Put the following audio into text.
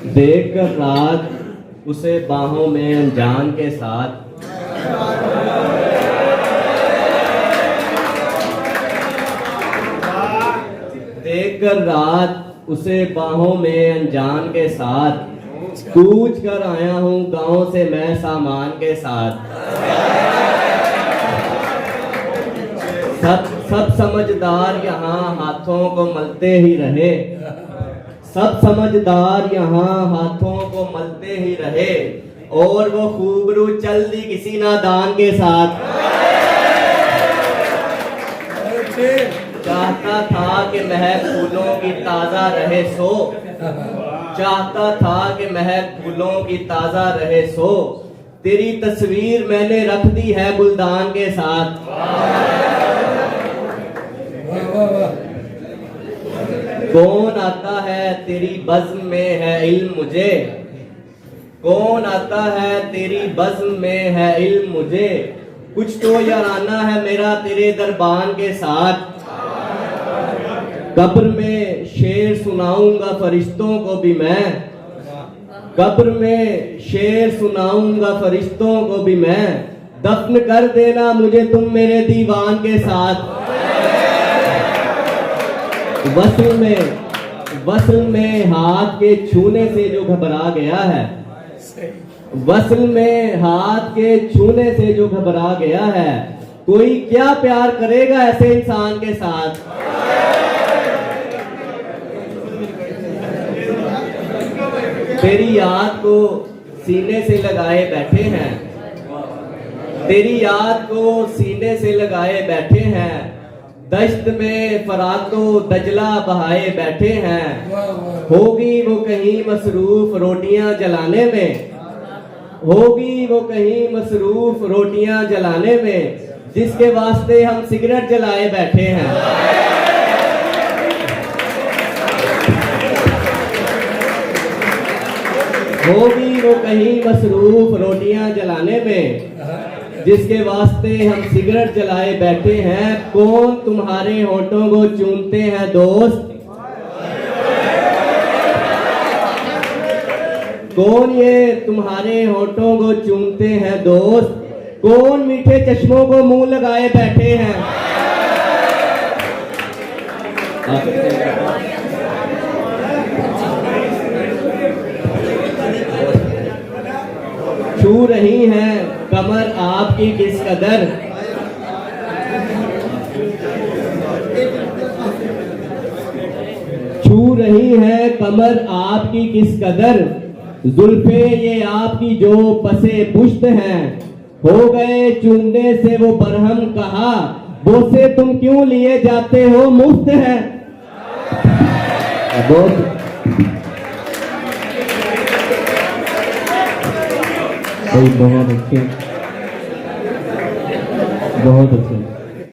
देख कर रात उसे बाहों में अनजान के साथ, देख कर रात उसे बाहों में अनजान के साथ, कूच कर आया हूँ गांव से मैं सामान के साथ। सब समझदार यहाँ हाथों को मलते ही रहे, सब समझदार यहाँ हाथों को मलते ही रहे, और वो खूबरू चल दी किसी नादान के साथ। चाहता था कि महक फूलों की ताजा रहे सो, चाहता था कि महक फूलों की ताजा रहे सो, तेरी तस्वीर मैंने रख दी है गुलदान के साथ। कौन आता है तेरी बज़्म में है इल्म मुझे, कौन आता है तेरी बज़्म में है इल्म मुझे, कुछ तो याराना है मेरा तेरे दरबान के साथ। कब्र में शेर सुनाऊंगा फरिश्तों को भी मैं, कब्र में शेर सुनाऊंगा फरिश्तों को भी मैं, दफन कर देना मुझे तुम मेरे दीवान के साथ। वस्ल में हाथ के छूने से जो घबरा गया है, वस्ल में हाथ के छूने से जो घबरा गया है, कोई क्या प्यार करेगा ऐसे इंसान के साथ। तेरी याद को सीने से लगाए बैठे हैं, तेरी याद को सीने से लगाए बैठे हैं, दश्त में फरातो दजला बहाए बैठे हैं। होगी वो कहीं मसरूफ रोटियां जलाने में, होगी वो कहीं मसरूफ रोटियां जलाने में, जिसके वास्ते हम सिगरेट जलाए बैठे हैं। होगी वो कहीं मसरूफ रोटियां जलाने में, जिसके वास्ते हम सिगरेट जलाए बैठे हैं। कौन तुम्हारे होठों को चूमते हैं दोस्त, कौन ये तुम्हारे होठों को चूमते हैं दोस्त, कौन मीठे चश्मों को मुंह लगाए बैठे हैं। छू रही हैं कमर आपकी किस कदर, छू रही है कमर आपकी किस कदर, जुल्फे ये आपकी जो पसे पुश्त हैं, हो गए चूमने से वो बरहम कहा, बोसे तुम क्यों लिए जाते हो मुफ्त है। बहुत अच्छे, बहुत अच्छे।